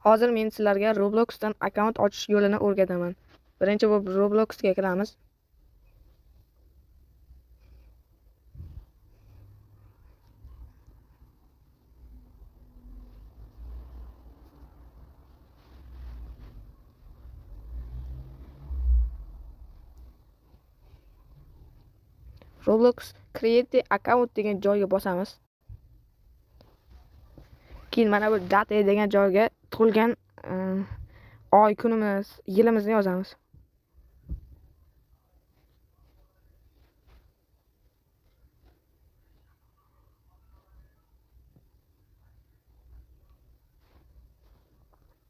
Hozir men sizlarga Robloxdan akkaunt ochish yo'lini o'rgataman. Birinchi bo'lib Robloxga kiramiz. Roblox Create Account degan joyga bosamiz. Keyin mana bu date degan joyga tug'ilgan oy, kunimiz, yilimizni yozamiz.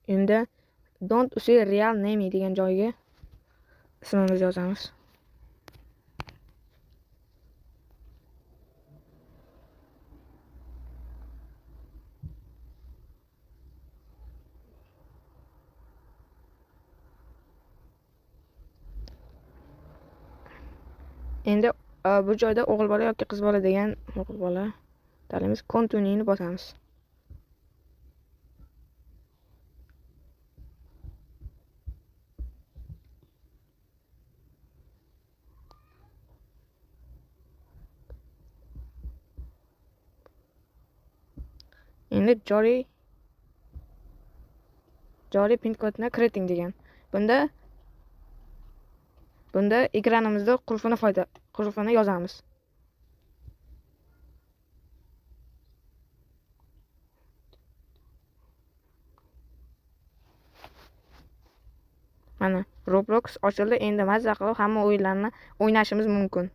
Endi don't use real name degan joyga ismimizni yozamiz. Endi bu joyda o'g'il bola yoki qiz bola degan o'g'il bola tanlaymiz. Continue'ni bosamiz. Endi joriy pin kodni kiriting degan. Bunda ekranimizda qulfini yozamiz. Mana Roblox ochildi. Endi mazza qilib hamma o'yinlarni o'ynashimiz mumkin.